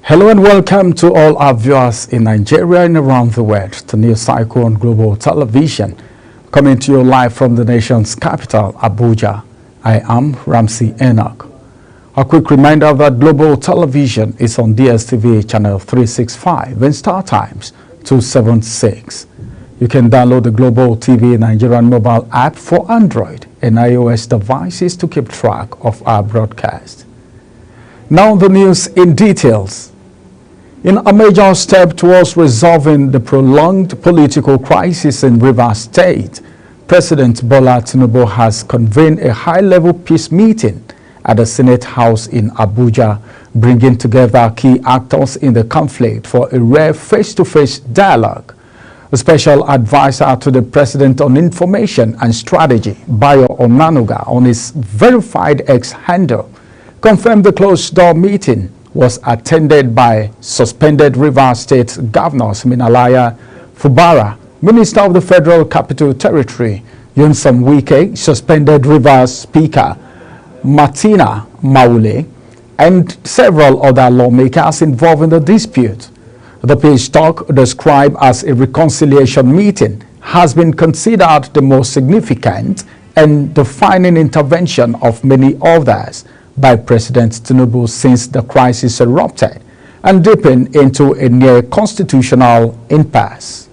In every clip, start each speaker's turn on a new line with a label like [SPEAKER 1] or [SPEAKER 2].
[SPEAKER 1] Hello and welcome to all our viewers in Nigeria and around the world to News Cycle on Global Television, coming to you live from the nation's capital, Abuja. I am Ramsey Enoch. A quick reminder that Global Television is on DSTV channel 365 and Star Times 276. You can download the Global TV Nigerian mobile app for Android and iOS devices to keep track of our broadcast. Now the news in details. In a major step towards resolving the prolonged political crisis in Rivers State, President Bola Tinubu has convened a high-level peace meeting at the Senate House in Abuja, bringing together key actors in the conflict for a rare face-to-face dialogue. A special advisor to the President on Information and Strategy, Bayo Onanuga, on his verified X handle, confirmed the closed-door meeting was attended by suspended Rivers State Governors Minalaya Fubara, Minister of the Federal Capital Territory, Nyesom Wike, suspended Rivers Speaker Martina Maule, and several other lawmakers involved in the dispute. The peace talk, described as a reconciliation meeting, has been considered the most significant and defining intervention of many others by President Tinubu since the crisis erupted and deepened into a near-constitutional impasse.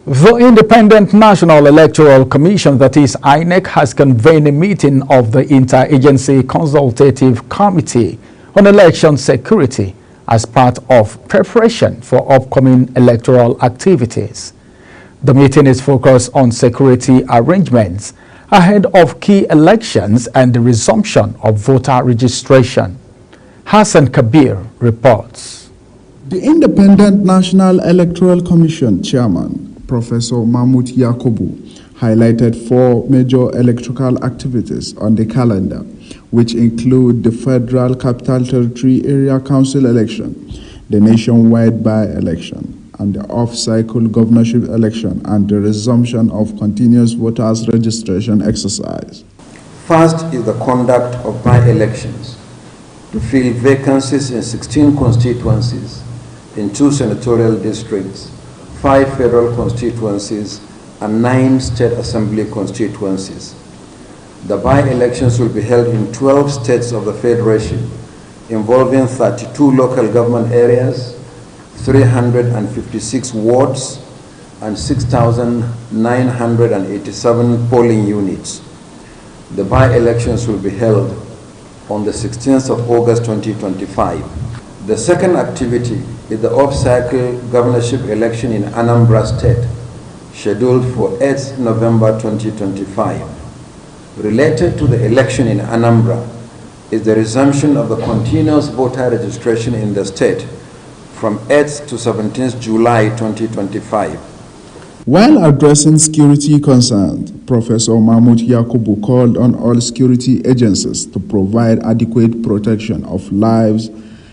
[SPEAKER 1] The Independent National Electoral Commission, that is INEC, has convened a meeting of the Interagency Consultative Committee on Election Security as part of preparation for upcoming electoral activities. The meeting is focused on security arrangements ahead of key elections and the resumption of voter registration. Hassan Kabir reports.
[SPEAKER 2] The Independent National Electoral Commission Chairman, Professor Mahmoud Yakubu, highlighted 4 major electoral activities on the calendar, which include the Federal Capital Territory Area Council election, the nationwide by-election, and the off-cycle governorship election, and the resumption of continuous voters registration exercise.
[SPEAKER 3] First is the conduct of by-elections to fill vacancies in 16 constituencies, in 2 senatorial districts, 5 federal constituencies, and 9 state assembly constituencies. The by-elections will be held in 12 states of the Federation, involving 32 local government areas, 356 wards, and 6,987 polling units. The by-elections will be held on the 16th of August 2025. The second activity is the off-cycle governorship election in Anambra State, scheduled for 8th November 2025. Related to the election in Anambra is the resumption of the continuous voter registration in the state from 8th to 17th July 2025.
[SPEAKER 2] While addressing security concerns, Professor Mahmoud Yakubu called on all security agencies to provide adequate protection of lives,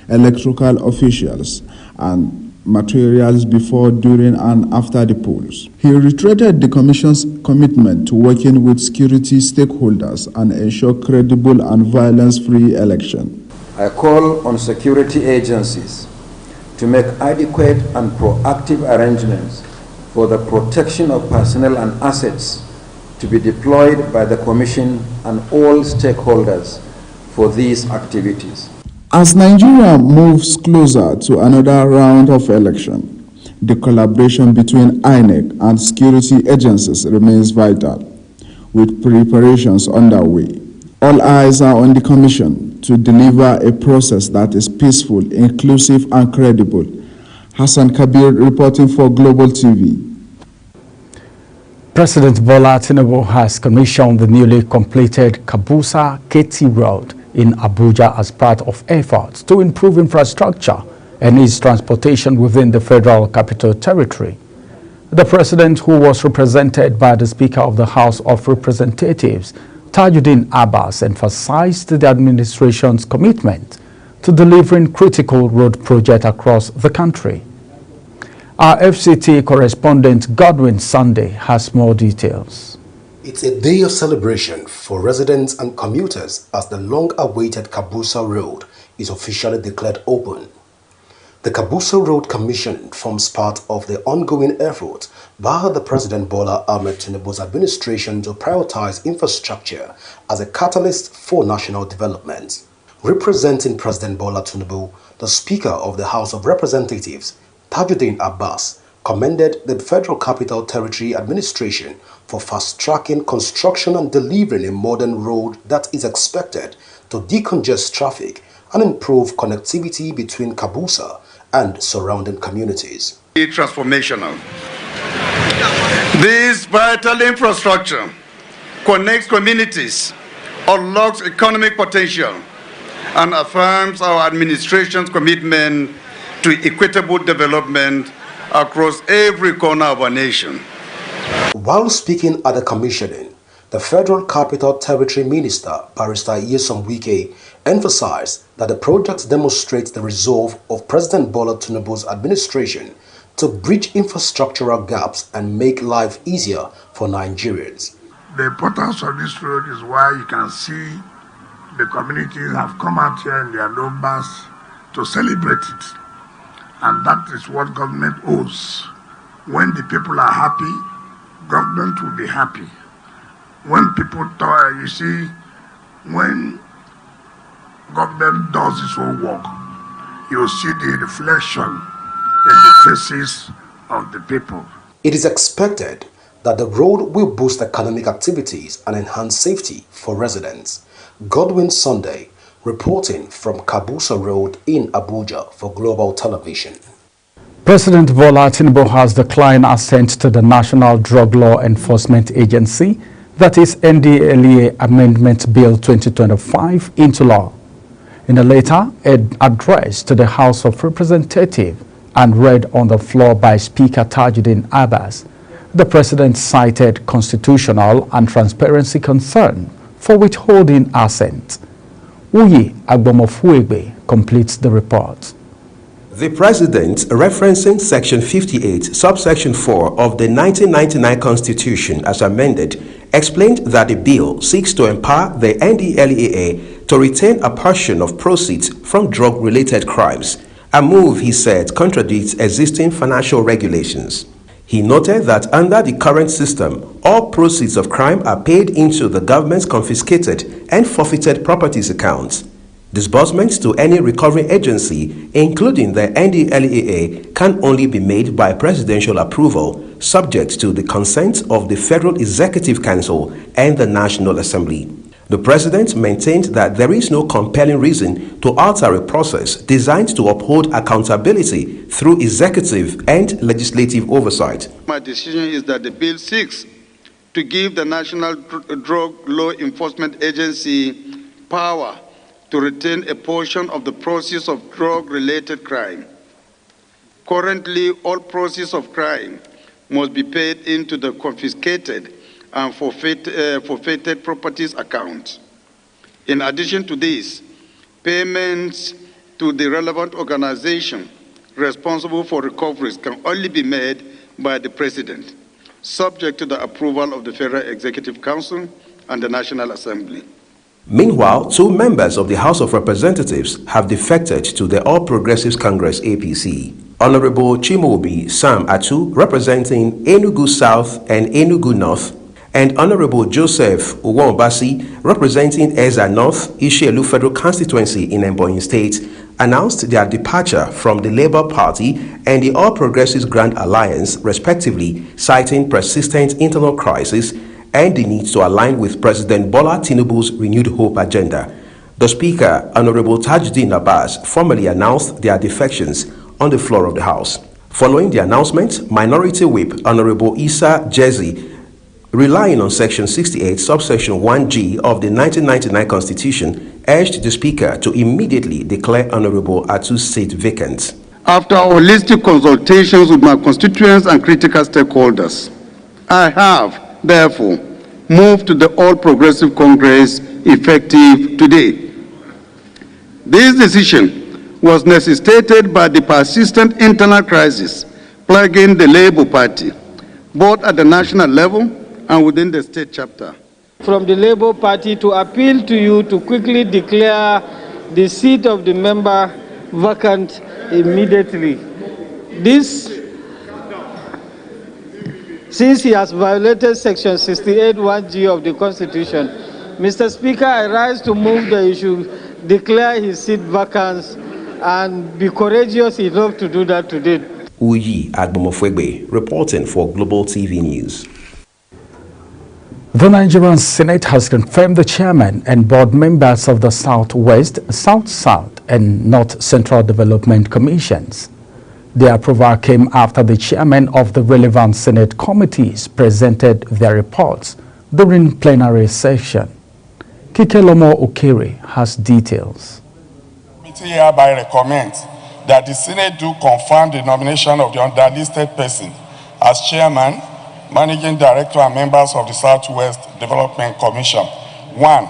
[SPEAKER 2] electoral officials, and materials before, during, and after the polls. He reiterated the Commission's commitment to working with security stakeholders and ensure credible and violence-free election.
[SPEAKER 3] I call on security agencies to make adequate and proactive arrangements for the protection of personnel and assets to be deployed by the Commission and all stakeholders for these activities.
[SPEAKER 2] As Nigeria moves closer to another round of election, the collaboration between INEC and security agencies remains vital, with preparations underway. All eyes are on the Commission to deliver a process that is peaceful, inclusive, and credible. Hassan Kabir reporting for Global TV.
[SPEAKER 1] President Bola Tinubu has commissioned the newly completed Kabusa-Keti Road in Abuja as part of efforts to improve infrastructure and ease transportation within the Federal Capital Territory. The President, who was represented by the Speaker of the House of Representatives, Tajuddin Abbas, emphasized the administration's commitment to delivering critical road projects across the country. Our FCT correspondent Godwin Sunday has more details.
[SPEAKER 4] It's a day of celebration for residents and commuters as the long-awaited Kabusa Road is officially declared open. The Kabusa Road Commission forms part of the ongoing effort by the President Bola Ahmed Tinubu's administration to prioritize infrastructure as a catalyst for national development. Representing President Bola Tinubu, the Speaker of the House of Representatives, Tajuddin Abbas, commended the Federal Capital Territory Administration for fast-tracking construction and delivering a modern road that is expected to decongest traffic and improve connectivity between Kabusa and surrounding communities.
[SPEAKER 5] Transformational. This vital infrastructure connects communities, unlocks economic potential, and affirms our administration's commitment to equitable development across every corner of our nation.
[SPEAKER 4] While speaking at the commissioning, the Federal Capital Territory Minister, Barrister Nyesom Wike, emphasized that the project demonstrates the resolve of President Bola Tinubu's administration to bridge infrastructural gaps and make life easier for Nigerians.
[SPEAKER 6] The importance of this road is why you can see the communities have come out here in their numbers to celebrate it. And that is what government owes. When the people are happy, government will be happy. When people talk, you see, when government does its own work, you'll see the reflection in the faces of the people.
[SPEAKER 4] It is expected that the road will boost economic activities and enhance safety for residents. Godwin Sunday, reporting from Kabusa Road in Abuja for Global Television.
[SPEAKER 1] President Bola Tinubu has declined assent to the National Drug Law Enforcement Agency, that is NDLEA Amendment Bill 2025, into law. In a letter addressed to the House of Representatives and read on the floor by Speaker Tajuddin Abbas, the President cited constitutional and transparency concern for withholding assent. Uyi Agbomofuegbe completes the report.
[SPEAKER 7] The President, referencing Section 58, Subsection 4 of the 1999 Constitution as amended, explained that the bill seeks to empower the NDLEA to retain a portion of proceeds from drug-related crimes, a move, he said, contradicts existing financial regulations. He noted that under the current system, all proceeds of crime are paid into the government's confiscated and forfeited properties accounts. Disbursements to any recovery agency, including the NDLEA, can only be made by presidential approval, subject to the consent of the Federal Executive Council and the National Assembly. The President maintained that there is no compelling reason to alter a process designed to uphold accountability through executive and legislative oversight.
[SPEAKER 5] My decision is that the bill seeks to give the National Drug Law Enforcement Agency power to retain a portion of the proceeds of drug-related crime. Currently, all proceeds of crime must be paid into the confiscated and forfeited properties account. In addition to this, payments to the relevant organization responsible for recoveries can only be made by the President, subject to the approval of the Federal Executive Council and the National Assembly.
[SPEAKER 7] Meanwhile, two members of the House of Representatives have defected to the All Progressives Congress APC. Honorable Chimobi Sam Atu, representing Enugu South and Enugu North, and Honorable Joseph Uwambasi, representing Ezza North, Ishielu Federal Constituency in Ebonyi State, announced their departure from the Labour Party and the All Progressives Grand Alliance, respectively, citing persistent internal crisis and the need to align with President Bola Tinubu's renewed hope agenda. The Speaker, Honorable Tajuddin Abbas, formally announced their defections on the floor of the House. Following the announcement, Minority Whip Honorable Issa Jesse, relying on Section 68, Subsection 1G of the 1999 Constitution, urged the Speaker to immediately declare Honorable Atu's seat vacant.
[SPEAKER 5] After holistic consultations with my constituents and critical stakeholders, I have, therefore, moved to the All Progressive Congress effective today. This decision was necessitated by the persistent internal crisis plaguing the Labour Party, both at the national level and within the state chapter.
[SPEAKER 8] From the Labour Party to appeal to you to quickly declare the seat of the member vacant immediately. This, since he has violated Section 68(1)(g) of the Constitution. Mr. Speaker, I rise to move that you should declare his seat vacant and be courageous enough to do that today.
[SPEAKER 7] Uyi Agbomofwegbe, reporting for Global TV News.
[SPEAKER 1] The Nigerian Senate has confirmed the chairman and board members of the Southwest, South-South, and North Central Development Commissions. The approval came after the chairman of the relevant Senate committees presented their reports during plenary session. Kikelomo Okere has details.
[SPEAKER 9] The committee hereby recommends that the Senate do confirm the nomination of the underlisted person as chairman, managing director, and members of the Southwest Development Commission. 1.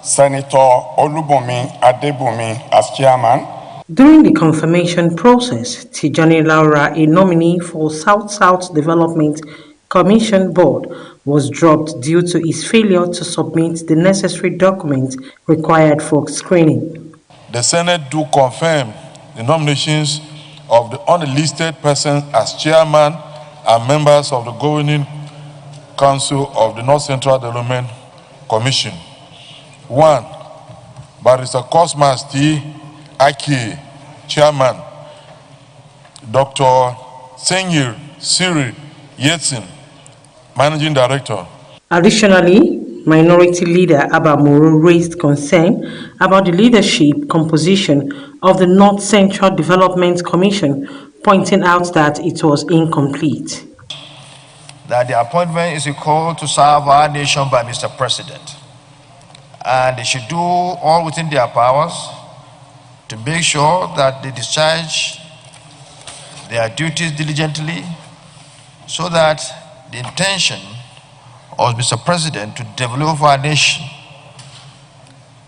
[SPEAKER 9] Senator Olubunmi Adebunmi as chairman.
[SPEAKER 10] During the confirmation process, Tijani Laura, a nominee for South-South Development Commission Board, was dropped due to his failure to submit the necessary documents required for screening.
[SPEAKER 9] The Senate do confirm the nominations of the unlisted persons as chairman and members of the Governing Council of the North Central Development Commission. 1. Barrister Cosmas T. Aki, chairman. Dr. Senyir Cyril Yetsin, managing director.
[SPEAKER 10] Additionally, Minority Leader Abba Moro raised concern about the leadership composition of the North Central Development Commission, pointing out that it was incomplete.
[SPEAKER 11] That the appointment is a call to serve our nation by Mr. President, and they should do all within their powers to make sure that they discharge their duties diligently, so that the intention of Mr. President to develop our nation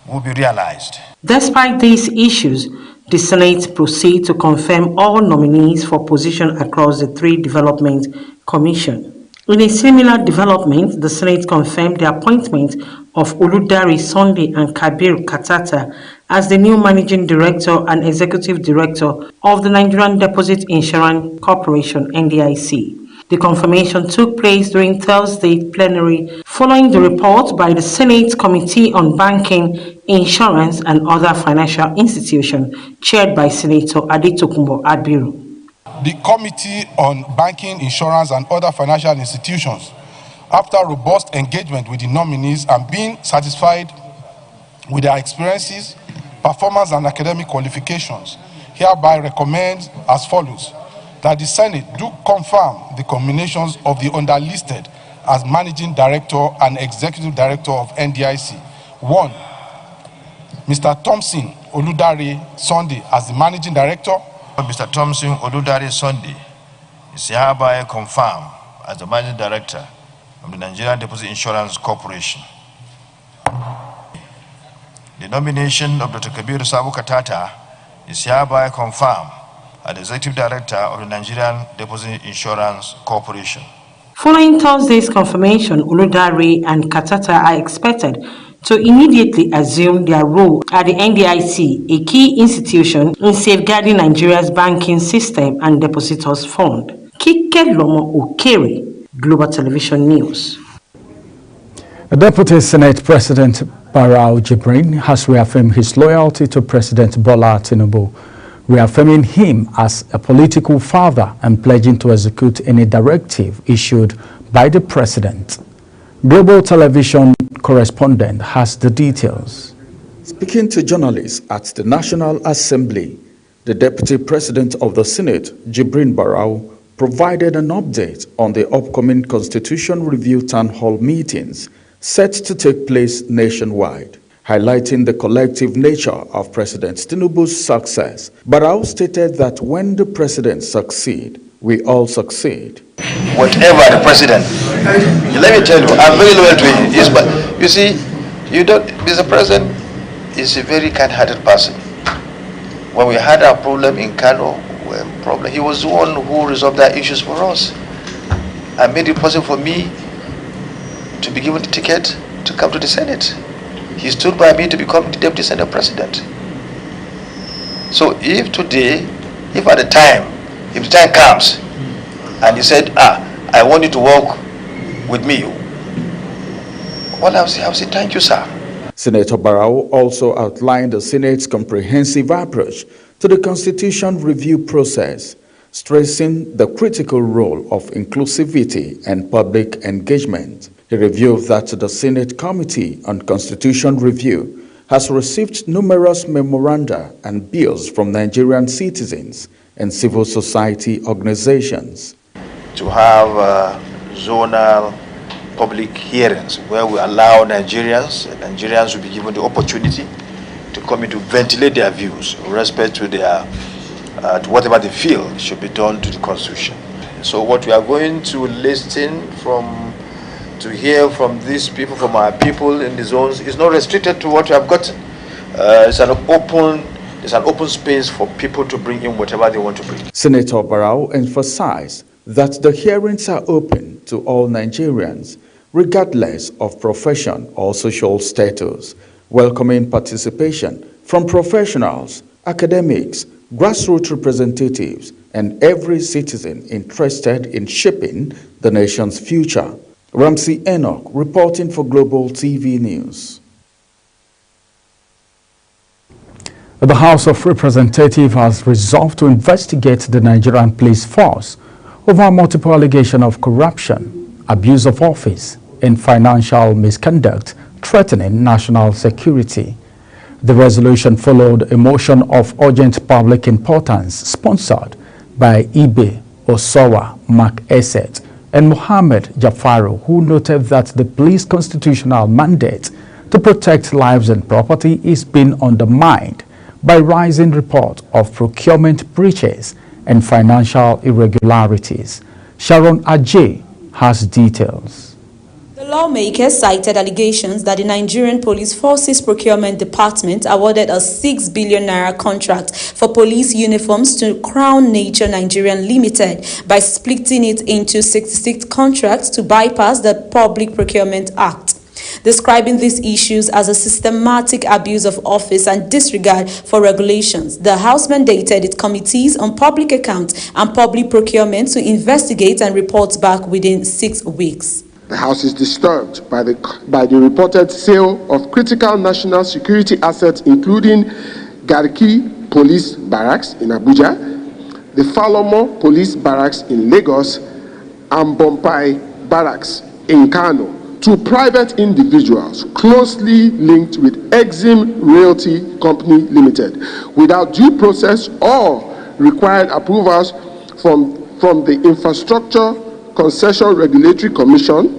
[SPEAKER 11] will be realized.
[SPEAKER 10] Despite these issues, the Senate proceed to confirm all nominees for position across the three development commissions. In a similar development, the Senate confirmed the appointment of Oludare Sunday and Kabir Katata as the new Managing Director and Executive Director of the Nigerian Deposit Insurance Corporation, NDIC. The confirmation took place during Thursday plenary following the report by the Senate Committee on Banking, Insurance and Other Financial Institutions, chaired by Senator Adetokunbo Abiru.
[SPEAKER 9] The Committee on Banking, Insurance and Other Financial Institutions, after robust engagement with the nominees and being satisfied with their experiences, performance and academic qualifications, hereby recommends as follows: that the Senate do confirm the combinations of the underlisted as Managing Director and Executive Director of NDIC. 1. Mr. Thompson Oludare Sunday as the Managing Director.
[SPEAKER 11] Mr. Thompson Oludare Sunday is hereby confirmed as the Managing Director of the Nigerian Deposit Insurance Corporation. The nomination of Dr. Kabir Sabu Katata is hereby confirmed as the Executive Director of the Nigerian Deposit Insurance Corporation.
[SPEAKER 10] Following Thursday's confirmation, Oludare and Katata are expected to immediately assume their role at the NDIC, a key institution in safeguarding Nigeria's banking system and depositors fund. Kikelomo Okere, Global Television News.
[SPEAKER 1] Deputy Senate President Barau Jibrin has reaffirmed his loyalty to President Bola Tinubu, reaffirming him as a political father and pledging to execute any directive issued by the president. Global Television correspondent has the details. Speaking to journalists at the National Assembly, the Deputy President of the Senate, Jibrin Barau, provided an update on the upcoming Constitution Review Town Hall meetings set to take place nationwide, highlighting the collective nature of President Tinubu's success. Barau stated that when the president succeeds, we all succeed.
[SPEAKER 11] Whatever the president, let me tell you, I'm very loyal to him. Yes, but you see, Mr. President is a very kind-hearted person. When we had our problem in Kano, he was the one who resolved our issues for us and made it possible for me to be given the ticket to come to the Senate. He stood by me to become the Deputy Senate President. So if today, if at the time, if the time comes, and you said, I want you to work with me, well, I'll say thank you, sir.
[SPEAKER 1] Senator Barrow also outlined the Senate's comprehensive approach to the Constitution review process, stressing the critical role of inclusivity and public engagement. He revealed that the Senate Committee on Constitution Review has received numerous memoranda and bills from Nigerian citizens and civil society organizations.
[SPEAKER 11] To have zonal public hearings where we allow Nigerians will be given the opportunity to come in to ventilate their views with respect to their to whatever they feel should be done to the Constitution. So what we are going to listen to hear from these people, from our people in the zones, is not restricted to what we have gotten. It's an open space for people to bring in whatever they want to bring.
[SPEAKER 1] Senator Barrow emphasized that the hearings are open to all Nigerians, regardless of profession or social status, welcoming participation from professionals, academics, grassroots representatives, and every citizen interested in shaping the nation's future. Ramsey Enoch reporting for Global TV News. The House of Representatives has resolved to investigate the Nigerian police force over multiple allegations of corruption, abuse of office, and financial misconduct threatening national security. The resolution followed a motion of urgent public importance sponsored by Ibe Osowa, Mark Esset, and Mohammed Jafaru, who noted that the police constitutional mandate to protect lives and property is being undermined by rising reports of procurement breaches and financial irregularities. Sharon Ajay has details.
[SPEAKER 12] The lawmakers cited allegations that the Nigerian Police Forces Procurement Department awarded a 6 billion naira contract for police uniforms to Crown Nature Nigeria Limited by splitting it into 66 contracts to bypass the Public Procurement Act. Describing these issues as a systematic abuse of office and disregard for regulations, the House mandated its committees on public accounts and public procurement to investigate and report back within 6 weeks.
[SPEAKER 13] The House is disturbed by the reported sale of critical national security assets, including Garki Police Barracks in Abuja, the Falomo Police Barracks in Lagos, and Bompai Barracks in Kano, to private individuals closely linked with Exim Realty Company Limited, without due process or required approvals from the Infrastructure Concession Regulatory Commission,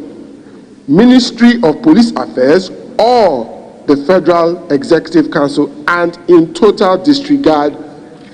[SPEAKER 13] Ministry of Police Affairs, or the Federal Executive Council, and in total disregard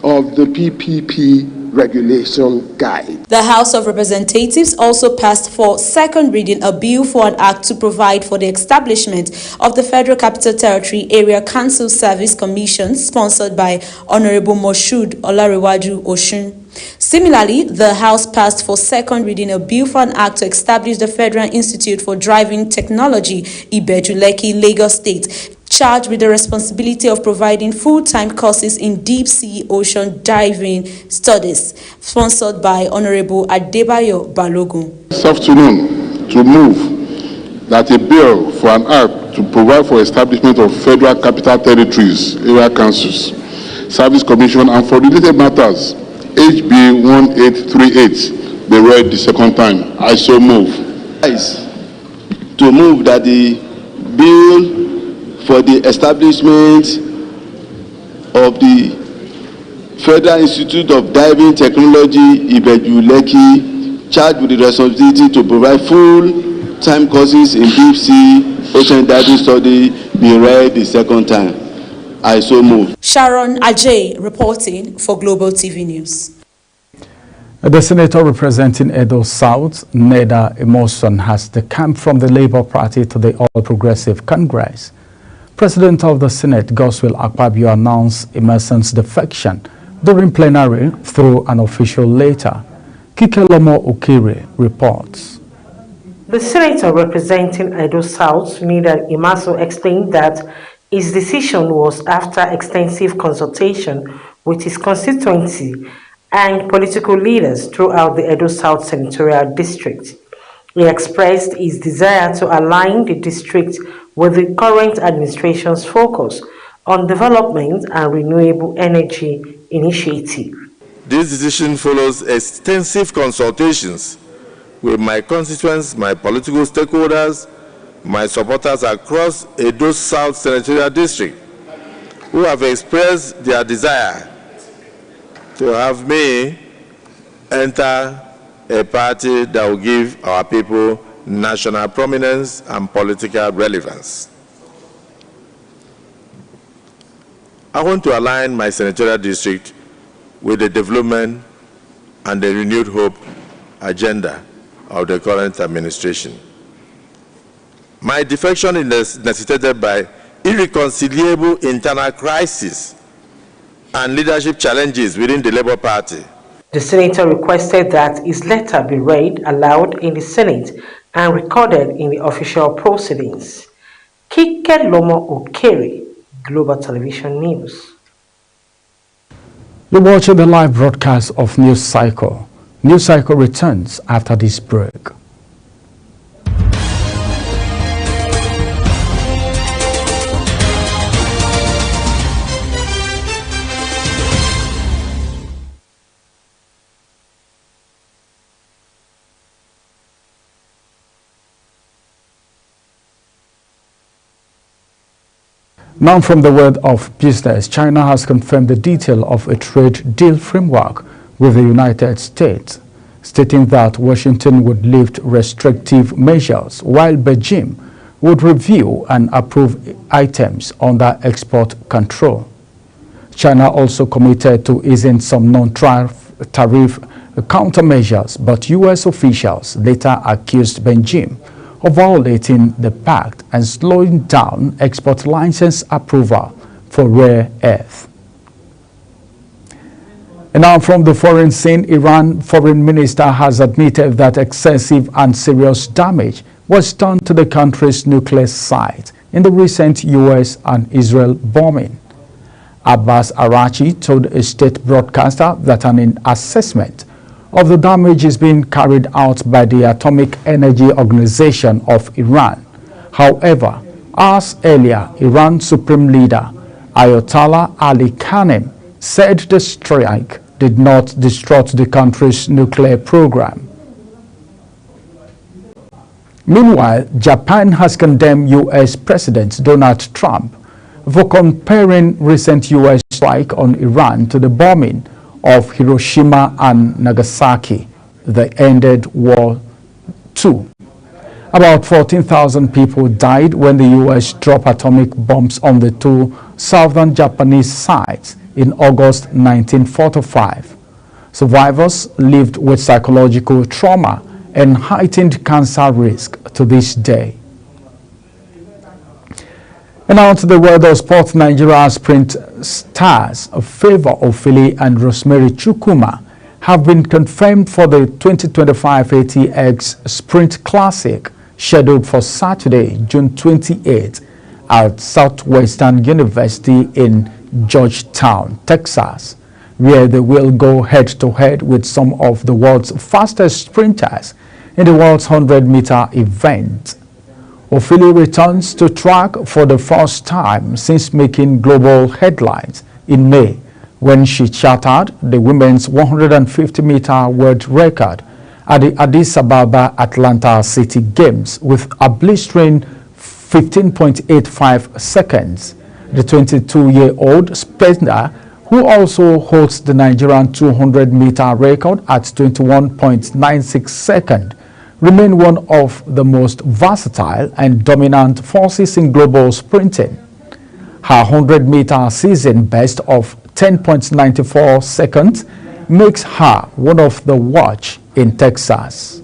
[SPEAKER 13] of the PPP regulation guide.
[SPEAKER 12] The House of Representatives also passed for second reading a bill for an act to provide for the establishment of the Federal Capital Territory Area Council Service Commission, sponsored by Honorable Moshood Olarewaju Oshun. Similarly, the House passed for second reading a bill for an act to establish the Federal Institute for Driving Technology, Ibeju-Lekki, Lagos State, charged with the responsibility of providing full-time courses in deep-sea ocean diving studies, sponsored by Honorable Adebayo Balogun.
[SPEAKER 14] This afternoon, to move that a bill for an act to provide for establishment of Federal Capital Territories, Area Councils, Service Commission, and for related matters, HB 1838, be read the second time. I so move.
[SPEAKER 15] To move that the bill for the establishment of the Federal Institute of Diving Technology, Ibeju-Lekki, charged with the responsibility to provide full-time courses in deep-sea ocean diving study, be read the second time. I so move.
[SPEAKER 12] Sharon Ajay reporting for Global TV News.
[SPEAKER 1] The senator representing Edo South, Neda Emerson, has decamped from the Labour Party to the All Progressive Congress. President of the Senate, Godswill Akpabio, announced Emerson's defection during plenary through an official letter. Kikelomo Okere reports.
[SPEAKER 10] The senator representing Edo South, Neda Emerson, explained that his decision was after extensive consultation with his constituency and political leaders throughout the Edo South Senatorial District. He expressed his desire to align the district with the current administration's focus on development and renewable energy initiative.
[SPEAKER 16] This decision follows extensive consultations with my constituents, my political stakeholders, my supporters across Edo South Senatorial District, who have expressed their desire to have me enter a party that will give our people national prominence and political relevance. I want to align my senatorial district with the development and the renewed hope agenda of the current administration. My defection is necessitated by irreconcilable internal crisis and leadership challenges within the Labour Party.
[SPEAKER 10] The senator requested that his letter be read aloud in the Senate and recorded in the official proceedings. Kike Lomo Okere, Global Television News.
[SPEAKER 1] You're watching the live broadcast of News Cycle. News Cycle returns after this break. Now from the world of business, China has confirmed the detail of a trade deal framework with the United States, stating that Washington would lift restrictive measures while Beijing would review and approve items under export control. China also committed to easing some non-tariff countermeasures, but U.S. officials later accused Beijing of violating the pact and slowing down export license approval for rare earth. And now from the foreign scene, Iran foreign minister has admitted that excessive and serious damage was done to the country's nuclear site in the recent U.S. and Israel bombing. Abbas Arachi told a state broadcaster that an assessment of the damage is being carried out by the Atomic Energy Organization of Iran. However, hours earlier, Iran's Supreme Leader Ayatollah Ali Khamenei said the strike did not disrupt the country's nuclear program. Meanwhile, Japan has condemned U.S. President Donald Trump for comparing recent U.S. strike on Iran to the bombing of Hiroshima and Nagasaki that ended World II. About 14,000 people died when the U.S. dropped atomic bombs on the two southern Japanese sites in August 1945. Survivors lived with psychological trauma and heightened cancer risk to this day. And now to the world of sports. Nigeria sprint stars Favour Ofili and Rosemary Chukwuma have been confirmed for the 2025 ATX Sprint Classic scheduled for Saturday, June 28 at Southwestern University in Georgetown, Texas, where they will go head-to-head with some of the world's fastest sprinters in the world's 100-meter event. Ofili returns to track for the first time since making global headlines in May when she shattered the women's 150-meter world record at the Addis Ababa Atlanta City Games with a blistering 15.85 seconds. The 22-year-old sprinter, who also holds the Nigerian 200-meter record at 21.96 seconds, remain one of the most versatile and dominant forces in global sprinting. Her 100-meter season best of 10.94 seconds makes her one of the watch in Texas.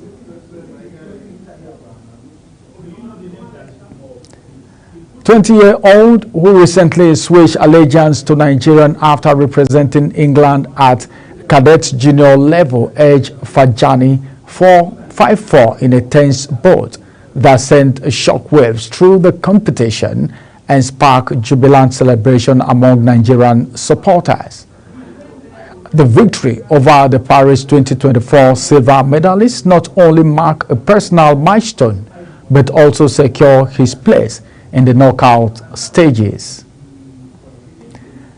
[SPEAKER 1] The 20-year-old who recently switched allegiance to Nigerian after representing England at cadet junior level edged Fajani 5-4 in a tense bout that sent shockwaves through the competition and sparked jubilant celebration among Nigerian supporters. The victory over the Paris 2024 silver medalist not only marked a personal milestone, but also secured his place in the knockout stages.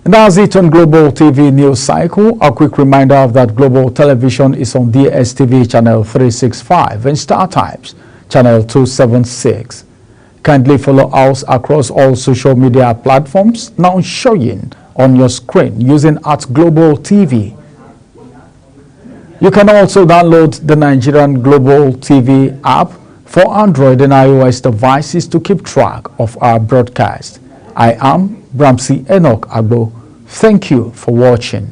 [SPEAKER 1] And that's it on Global TV News Cycle. A quick reminder of that Global Television is on DSTV channel 365 and StarTimes channel 276. Kindly follow us across all social media platforms now showing on your screen using @Global TV. You can also download the Nigerian Global TV app for Android and iOS devices to keep track of our broadcast. I am Ramsey Enoch Agbo. Thank you for watching.